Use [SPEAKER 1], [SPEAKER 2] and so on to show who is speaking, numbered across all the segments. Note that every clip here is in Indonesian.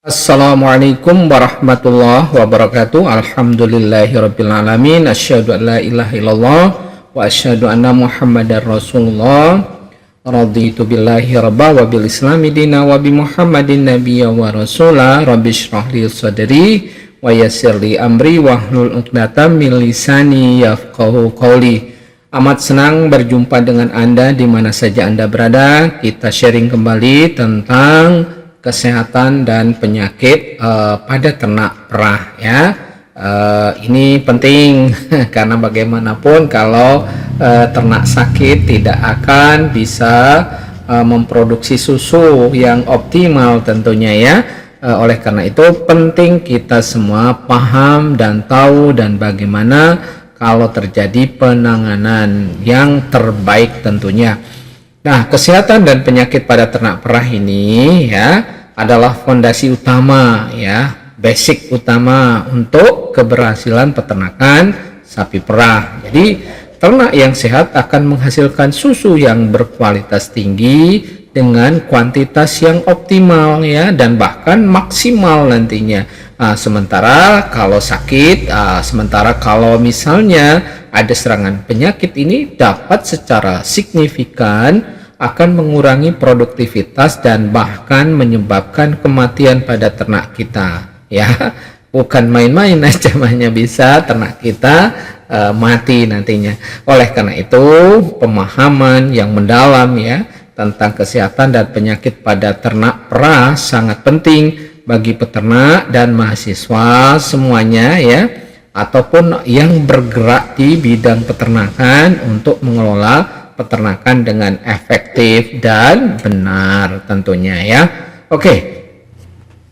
[SPEAKER 1] Assalamualaikum warahmatullahi wabarakatuh. Alhamdulillahirabbil alamin. Asyhadu an la ilaha illallah wa asyhadu anna Muhammadar Rasulullah. Raditu billahi rabba wa bil islami dina wa bi Muhammadin nabiyya wa rasula. Rabbi shrah li sadri wa yassir li amri wa hlul 'uqdatam min lisani yafqahu qawli. Amat senang berjumpa dengan Anda di mana saja Anda berada. Kita sharing kembali tentang kesehatan dan penyakit pada ternak perah ya. Ini penting karena bagaimanapun kalau ternak sakit tidak akan bisa memproduksi susu yang optimal tentunya ya. Oleh karena itu penting kita semua paham dan tahu dan bagaimana kalau terjadi penanganan yang terbaik tentunya. Nah, kesehatan dan penyakit pada ternak perah ini ya adalah fondasi utama ya, basic utama untuk keberhasilan peternakan sapi perah. Jadi, ternak yang sehat akan menghasilkan susu yang berkualitas tinggi dengan kuantitas yang optimal ya dan bahkan maksimal nantinya. Sementara kalau sakit, sementara kalau misalnya ada serangan penyakit ini dapat secara signifikan akan mengurangi produktivitas dan bahkan menyebabkan kematian pada ternak kita ya. Bukan main-main namanya, bisa ternak kita mati nantinya. Oleh karena itu pemahaman yang mendalam ya tentang kesehatan dan penyakit pada ternak perah sangat penting bagi peternak dan mahasiswa semuanya ya, ataupun yang bergerak di bidang peternakan untuk mengelola peternakan dengan efektif dan benar tentunya ya. Oke.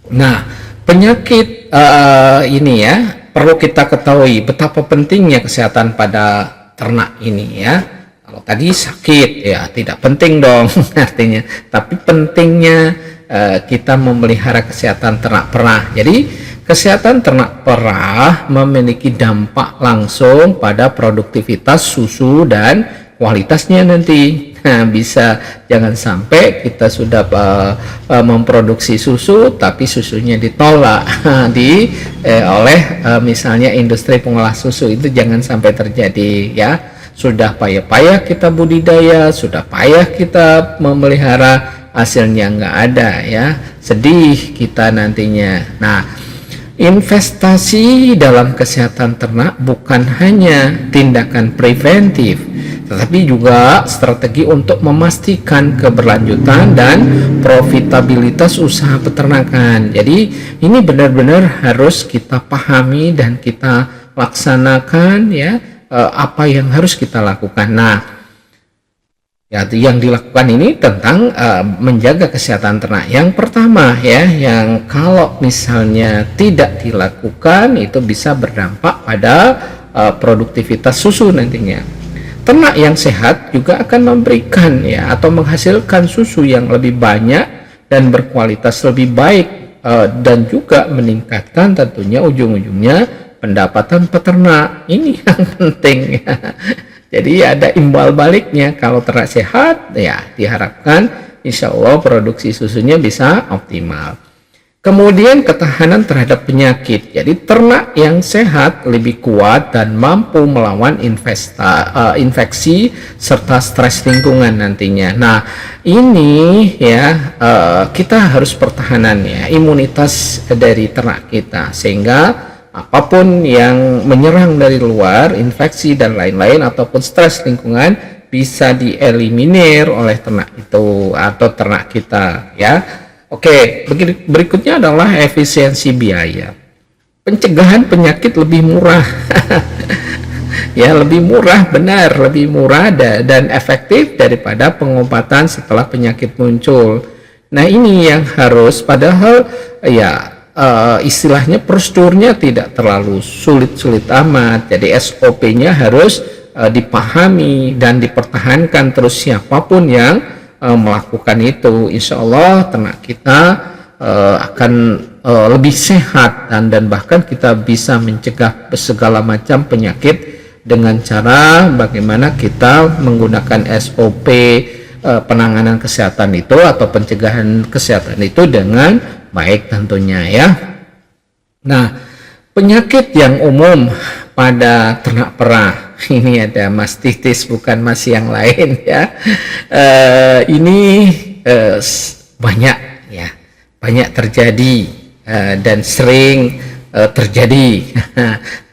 [SPEAKER 1] Nah, penyakit ini ya perlu kita ketahui betapa pentingnya kesehatan pada ternak ini ya. Kalau tadi sakit ya tidak penting dong artinya, tapi pentingnya kita memelihara kesehatan ternak perah. Jadi kesehatan ternak perah memiliki dampak langsung pada produktivitas susu dan kualitasnya nanti. Nah, bisa jangan sampai kita sudah memproduksi susu tapi susunya ditolak oleh misalnya industri pengolah susu. Itu jangan sampai terjadi ya. Sudah payah-payah kita budidaya, sudah payah kita memelihara, hasilnya nggak ada ya, sedih kita nantinya. Nah, investasi dalam kesehatan ternak bukan hanya tindakan preventif, tetapi juga strategi untuk memastikan keberlanjutan dan profitabilitas usaha peternakan. Jadi ini benar-benar harus kita pahami dan kita laksanakan ya, apa yang harus kita lakukan. Nah ya, yang dilakukan ini tentang menjaga kesehatan ternak. Yang pertama ya, yang kalau misalnya tidak dilakukan itu bisa berdampak pada produktivitas susu nantinya. Ternak yang sehat juga akan memberikan ya atau menghasilkan susu yang lebih banyak dan berkualitas lebih baik dan juga meningkatkan tentunya ujung-ujungnya pendapatan peternak. Ini yang penting ya. Jadi ada imbal baliknya, kalau ternak sehat ya diharapkan insya Allah produksi susunya bisa optimal. Kemudian ketahanan terhadap penyakit. Jadi ternak yang sehat lebih kuat dan mampu melawan infeksi serta stres lingkungan nantinya. Nah ini ya kita harus pertahanan ya imunitas dari ternak kita, sehingga apapun yang menyerang dari luar, infeksi dan lain-lain ataupun stres lingkungan bisa dieliminir oleh ternak itu atau ternak kita ya. Oke, berikutnya adalah efisiensi biaya. Pencegahan penyakit lebih murah. Ya, lebih murah, benar, lebih murah dan efektif daripada pengobatan setelah penyakit muncul. Nah, ini yang harus, padahal ya istilahnya prosedurnya tidak terlalu sulit-sulit amat. Jadi SOP-nya harus dipahami dan dipertahankan terus siapapun yang melakukan itu. Insya Allah ternak kita akan lebih sehat dan bahkan kita bisa mencegah segala macam penyakit dengan cara bagaimana kita menggunakan SOP penanganan kesehatan itu atau pencegahan kesehatan itu dengan baik tentunya ya. Nah, penyakit yang umum pada ternak perah ini ada mastitis, bukan mas yang lain ya. Ini banyak ya, banyak terjadi dan sering terjadi.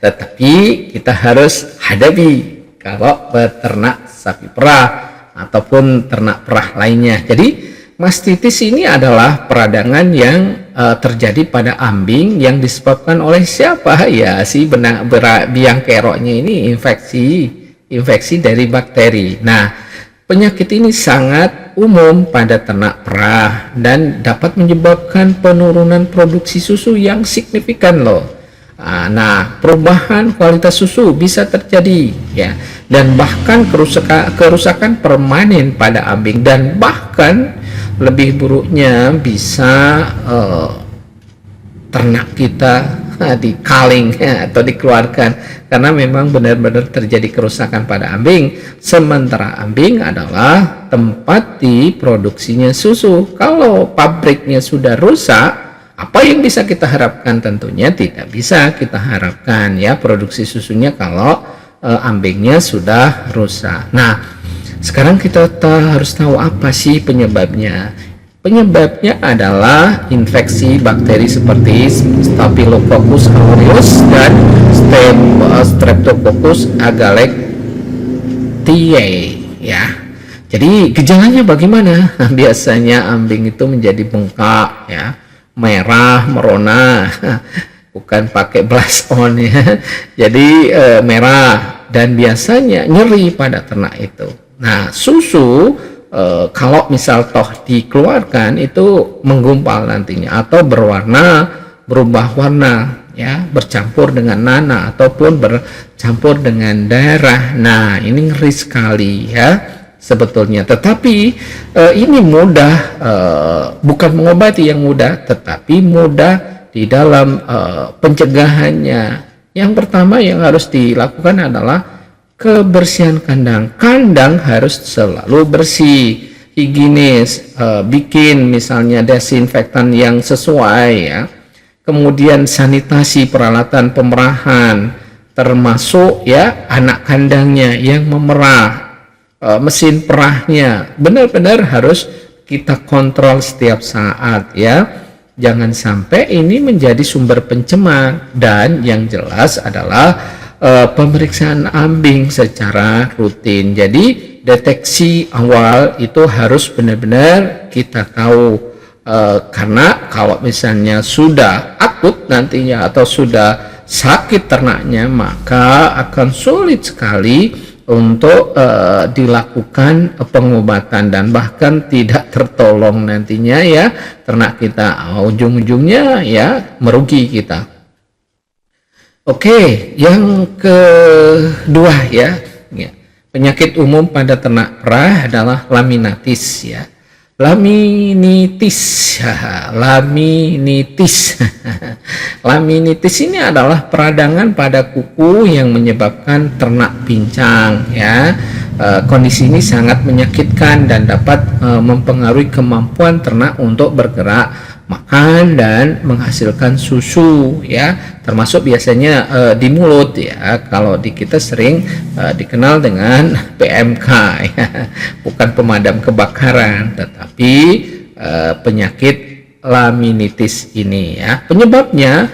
[SPEAKER 1] Tetapi kita harus hadapi kalau peternak sapi perah ataupun ternak perah lainnya. Jadi mastitis ini adalah peradangan yang terjadi pada ambing yang disebabkan oleh siapa? Ya, si biang keroknya ini infeksi dari bakteri. Nah, penyakit ini sangat umum pada ternak perah dan dapat menyebabkan penurunan produksi susu yang signifikan loh. Nah, perubahan kualitas susu bisa terjadi ya, dan bahkan kerusakan permanen pada ambing, dan bahkan lebih buruknya bisa ternak kita dikaling ya, atau dikeluarkan karena memang benar-benar terjadi kerusakan pada ambing. Sementara ambing adalah tempat diproduksinya susu. Kalau pabriknya sudah rusak, apa yang bisa kita harapkan? Tentunya tidak bisa kita harapkan ya produksi susunya kalau ambingnya sudah rusak. Nah, sekarang kita harus tahu apa sih penyebabnya. Penyebabnya adalah infeksi bakteri seperti Staphylococcus aureus dan Streptococcus agalactiae ya. Jadi gejalanya bagaimana? Biasanya ambing itu menjadi bengkak ya, merah, merona, bukan pakai blush on ya. Jadi merah, dan biasanya nyeri pada ternak itu. Nah, susu kalau misal toh dikeluarkan itu menggumpal nantinya atau berubah warna ya, bercampur dengan nanah ataupun bercampur dengan darah. Nah, ini ngeri sekali ya sebetulnya. Tetapi ini mudah, bukan mengobati yang mudah, tetapi mudah di dalam pencegahannya. Yang pertama yang harus dilakukan adalah kebersihan kandang. Kandang harus selalu bersih, higienis, bikin misalnya desinfektan yang sesuai ya. Kemudian sanitasi peralatan pemerahan, termasuk ya anak kandangnya yang memerah, mesin perahnya benar-benar harus kita kontrol setiap saat ya. Jangan sampai ini menjadi sumber pencemar. Dan yang jelas adalah pemeriksaan ambing secara rutin. Jadi deteksi awal itu harus benar-benar kita tahu, karena kalau misalnya sudah akut nantinya atau sudah sakit ternaknya, maka akan sulit sekali untuk dilakukan pengobatan dan bahkan tidak tertolong nantinya ya ternak kita. Ujung-ujungnya ya merugi kita. Oke, yang kedua ya, penyakit umum pada ternak perah adalah laminitis ya. Laminitis. Laminitis ini adalah peradangan pada kuku yang menyebabkan ternak pincang ya. Kondisi ini sangat menyakitkan dan dapat mempengaruhi kemampuan ternak untuk bergerak, makan dan menghasilkan susu ya, termasuk biasanya di mulut ya. Kalau di kita sering dikenal dengan PMK ya, bukan pemadam kebakaran, tetapi penyakit laminitis ini ya. Penyebabnya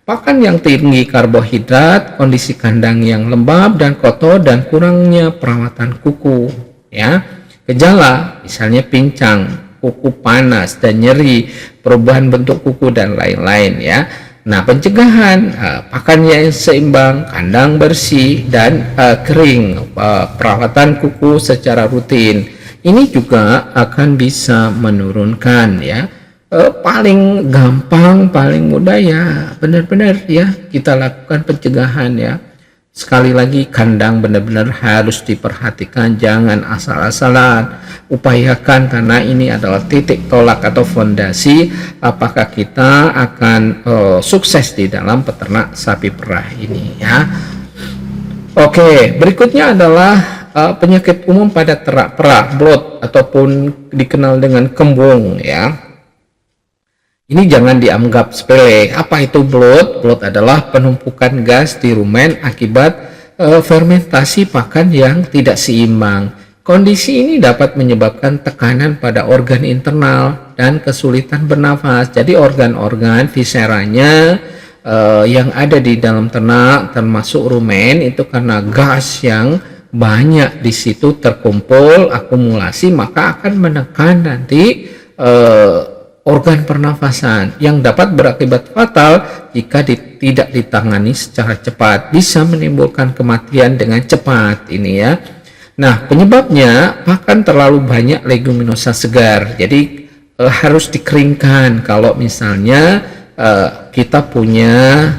[SPEAKER 1] pakan yang tinggi karbohidrat, kondisi kandang yang lembab dan kotor, dan kurangnya perawatan kuku ya. Gejala misalnya pincang, kuku panas dan nyeri, perubahan bentuk kuku dan lain-lain ya. Nah, pencegahan pakannya yang seimbang, kandang bersih dan kering, perawatan kuku secara rutin. Ini juga akan bisa menurunkan ya. Paling gampang, paling mudah ya benar-benar ya kita lakukan pencegahan ya. Sekali lagi, kandang benar-benar harus diperhatikan, jangan asal-asalan. Upayakan, karena ini adalah titik tolak atau fondasi apakah kita akan sukses di dalam peternak sapi perah ini ya. Oke, berikutnya adalah penyakit umum pada ternak perah, bloat ataupun dikenal dengan kembung ya. Ini jangan dianggap sepele. Apa itu bloat? Bloat adalah penumpukan gas di rumen akibat fermentasi pakan yang tidak seimbang. Kondisi ini dapat menyebabkan tekanan pada organ internal dan kesulitan bernafas. Jadi organ-organ viseranya yang ada di dalam ternak termasuk rumen itu karena gas yang banyak di situ terkumpul akumulasi, maka akan menekan nanti organ pernafasan yang dapat berakibat fatal jika tidak ditangani secara cepat, bisa menimbulkan kematian dengan cepat ini ya. Nah, penyebabnya pakan terlalu banyak leguminosa segar, jadi harus dikeringkan. Kalau misalnya kita punya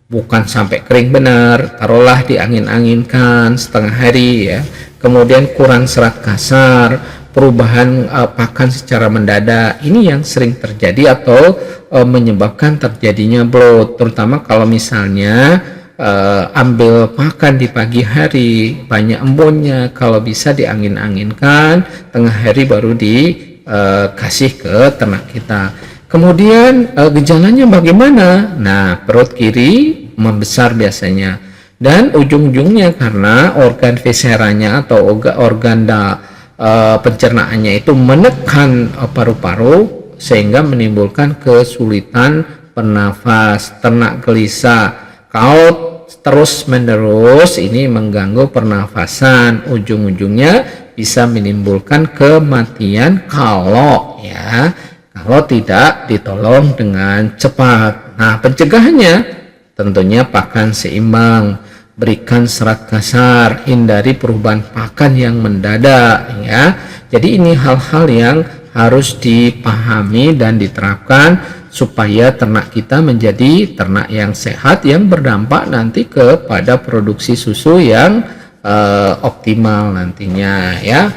[SPEAKER 1] bukan sampai kering benar, taruhlah diangin-anginkan setengah hari ya, kemudian kurang serat kasar, perubahan pakan secara mendadak, ini yang sering terjadi atau menyebabkan terjadinya bloat, terutama kalau misalnya ambil pakan di pagi hari banyak embunnya, kalau bisa diangin-anginkan, tengah hari baru dikasih ke ternak kita. Kemudian gejalanya bagaimana? Nah, perut kiri membesar biasanya, dan ujung-ujungnya karena organ viseranya atau organ pencernaannya itu menekan paru-paru sehingga menimbulkan kesulitan bernafas, ternak gelisah. Kalau terus-menerus ini mengganggu pernafasan, ujung-ujungnya bisa menimbulkan kematian kalau tidak ditolong dengan cepat. Nah, pencegahannya tentunya pakan seimbang, berikan serat kasar, hindari perubahan pakan yang mendadak ya. Jadi ini hal-hal yang harus dipahami dan diterapkan supaya ternak kita menjadi ternak yang sehat, yang berdampak nanti kepada produksi susu yang optimal nantinya ya.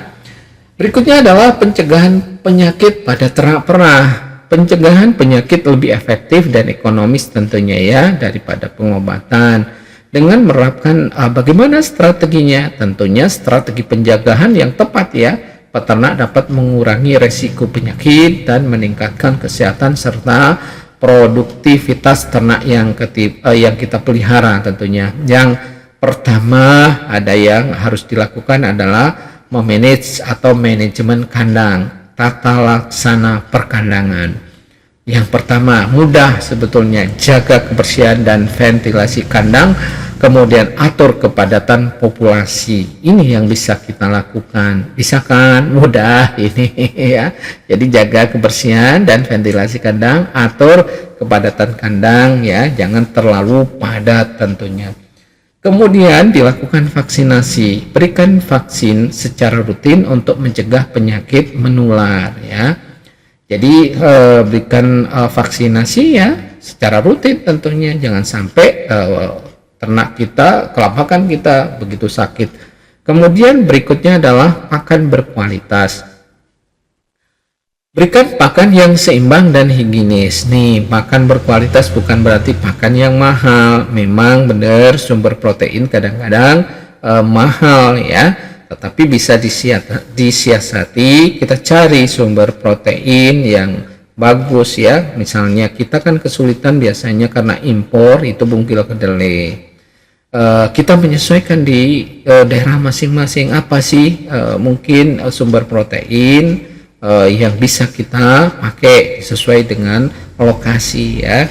[SPEAKER 1] Berikutnya adalah pencegahan penyakit pada ternak perah. Pencegahan penyakit lebih efektif dan ekonomis tentunya ya daripada pengobatan. Dengan menerapkan bagaimana strateginya? Tentunya strategi penjagaan yang tepat ya. Peternak dapat mengurangi resiko penyakit dan meningkatkan kesehatan serta produktivitas ternak yang kita pelihara tentunya. Yang pertama ada yang harus dilakukan adalah memanage atau manajemen kandang, tata laksana perkandangan. Yang pertama mudah sebetulnya, jaga kebersihan dan ventilasi kandang, kemudian atur kepadatan populasi. Ini yang bisa kita lakukan, bisa kan? Mudah ini ya. Jadi jaga kebersihan dan ventilasi kandang, atur kepadatan kandang ya, jangan terlalu padat tentunya. Kemudian dilakukan vaksinasi, berikan vaksin secara rutin untuk mencegah penyakit menular ya. Jadi berikan vaksinasi ya secara rutin tentunya, jangan sampai ternak kita, kelapakan kita begitu sakit. Kemudian berikutnya adalah pakan berkualitas. Berikan pakan yang seimbang dan higienis. Nih, pakan berkualitas bukan berarti pakan yang mahal. Memang benar sumber protein kadang-kadang mahal ya, tetapi bisa disiasati. Kita cari sumber protein yang bagus ya. Misalnya kita kan kesulitan biasanya karena impor itu bungkil kedelai. Kita menyesuaikan di daerah masing-masing apa sih mungkin sumber protein yang bisa kita pakai sesuai dengan lokasi ya,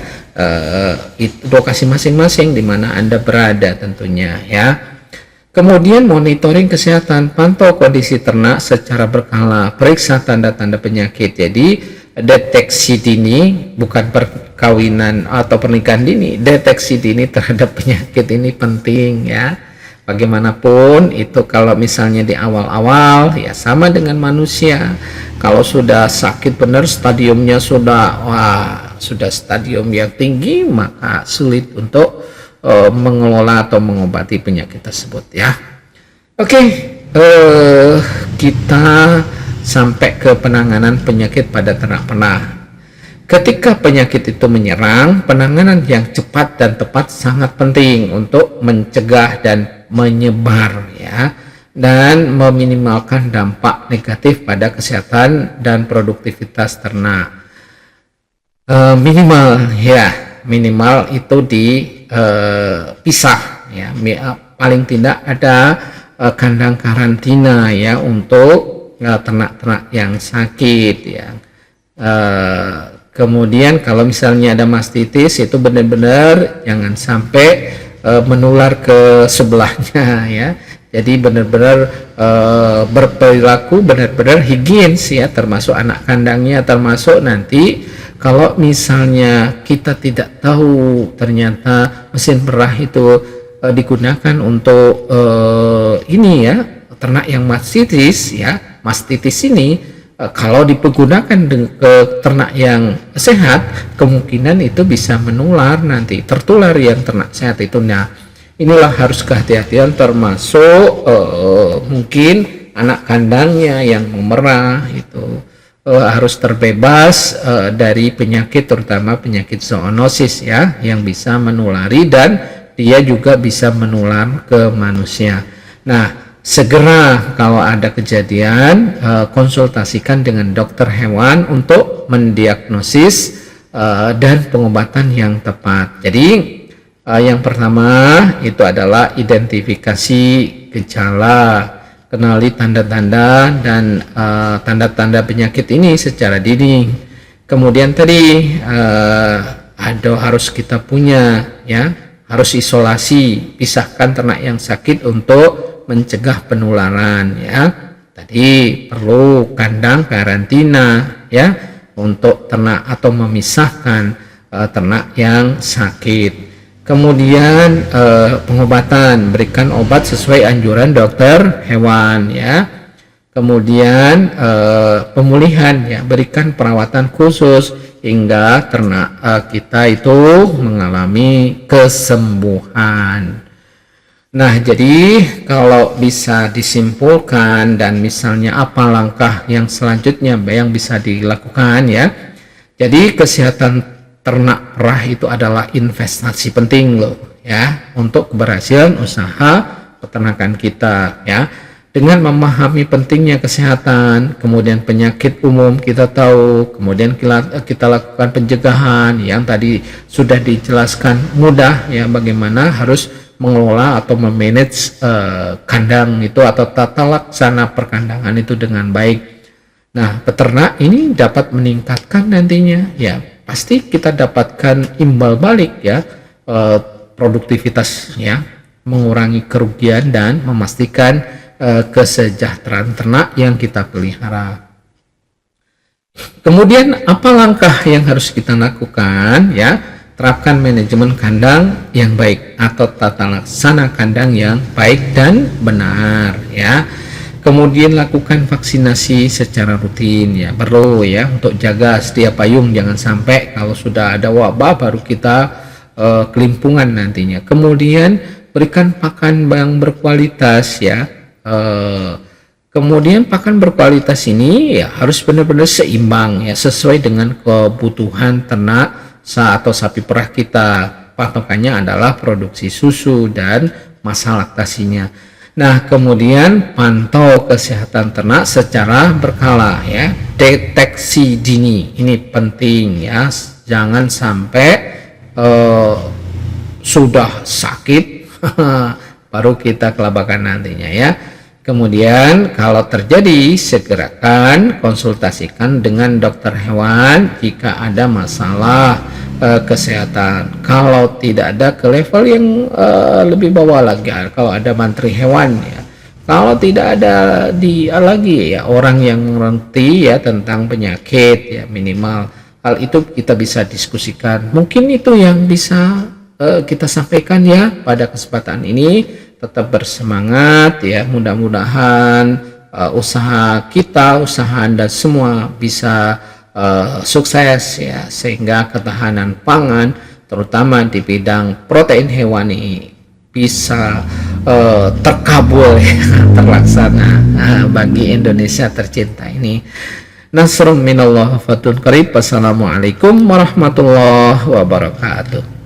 [SPEAKER 1] lokasi masing-masing di mana Anda berada tentunya ya. Kemudian monitoring kesehatan, pantau kondisi ternak secara berkala, periksa tanda-tanda penyakit. Jadi deteksi dini, bukan perkawinan atau pernikahan dini, deteksi dini terhadap penyakit ini penting ya. Bagaimanapun itu kalau misalnya di awal-awal ya sama dengan manusia, kalau sudah sakit benar stadiumnya sudah stadium yang tinggi, maka sulit untuk mengelola atau mengobati penyakit tersebut ya. Oke, kita sampai ke penanganan penyakit pada ternak perah. Ketika penyakit itu menyerang, penanganan yang cepat dan tepat sangat penting untuk mencegah dan menyebar ya, dan meminimalkan dampak negatif pada kesehatan dan produktivitas ternak. Minimal ya, minimal itu dipisah ya, paling tidak ada kandang karantina ya untuk ternak-ternak yang sakit ya. Kemudian kalau misalnya ada mastitis itu benar-benar jangan sampai menular ke sebelahnya ya. Jadi benar-benar berperilaku benar-benar higienis ya, termasuk anak kandangnya, termasuk nanti kalau misalnya kita tidak tahu ternyata mesin perah itu digunakan untuk ini ya, ternak yang mastitis ya. Mastitis ini kalau dipergunakan ke ternak yang sehat, kemungkinan itu bisa menular nanti, tertular yang ternak sehat itu. Nah, inilah harus kehati-hatian, termasuk mungkin anak kandangnya yang memerah itu harus terbebas dari penyakit, terutama penyakit zoonosis ya, yang bisa menulari dan dia juga bisa menular ke manusia. Nah, segera kalau ada kejadian konsultasikan dengan dokter hewan untuk mendiagnosis dan pengobatan yang tepat. Jadi yang pertama itu adalah identifikasi gejala, kenali tanda-tanda dan tanda-tanda penyakit ini secara dini. Kemudian tadi harus kita punya ya, harus isolasi, pisahkan ternak yang sakit untuk mencegah penularan ya. Tadi perlu kandang karantina ya untuk ternak atau memisahkan ternak yang sakit. Kemudian pengobatan, berikan obat sesuai anjuran dokter hewan ya. Kemudian pemulihan ya, berikan perawatan khusus hingga ternak kita itu mengalami kesembuhan. Nah, jadi kalau bisa disimpulkan dan misalnya apa langkah yang selanjutnya yang bisa dilakukan ya. Jadi kesehatan ternak perah itu adalah investasi penting loh ya untuk keberhasilan usaha peternakan kita ya. Dengan memahami pentingnya kesehatan, kemudian penyakit umum kita tahu, kemudian kita lakukan pencegahan yang tadi sudah dijelaskan mudah ya, bagaimana harus mengelola atau memanage kandang itu atau tata laksana perkandangan itu dengan baik. Nah, peternak ini dapat meningkatkan nantinya ya, pasti kita dapatkan imbal balik ya, produktivitas ya, mengurangi kerugian dan memastikan kesejahteraan ternak yang kita pelihara. Kemudian apa langkah yang harus kita lakukan ya? Terapkan manajemen kandang yang baik atau tata laksana kandang yang baik dan benar ya. Kemudian lakukan vaksinasi secara rutin ya, perlu ya untuk jaga setiap payung, jangan sampai kalau sudah ada wabah baru kita kelimpungan nantinya. Kemudian berikan pakan yang berkualitas ya. Kemudian pakan berkualitas ini ya harus benar-benar seimbang ya, sesuai dengan kebutuhan ternak atau sapi perah kita. Patokannya adalah produksi susu dan masa laktasinya. Nah, kemudian pantau kesehatan ternak secara berkala ya, deteksi dini ini penting ya, jangan sampai sudah sakit baru kita kelabakan nantinya ya. Kemudian kalau terjadi segerakan konsultasikan dengan dokter hewan jika ada masalah kesehatan. Kalau tidak ada ke level yang lebih bawah lagi, kalau ada mantri hewan ya. Kalau tidak ada lagi ya orang yang mengerti ya tentang penyakit ya, minimal hal itu kita bisa diskusikan. Mungkin itu yang bisa kita sampaikan ya pada kesempatan ini. Tetap bersemangat ya, mudah-mudahan usaha kita, usaha Anda semua bisa sukses ya, sehingga ketahanan pangan terutama di bidang protein hewani bisa terkabul ya, terlaksana bagi Indonesia tercinta ini. Nasrun minallah fatun qarib. Wassalamualaikum warahmatullahi wabarakatuh.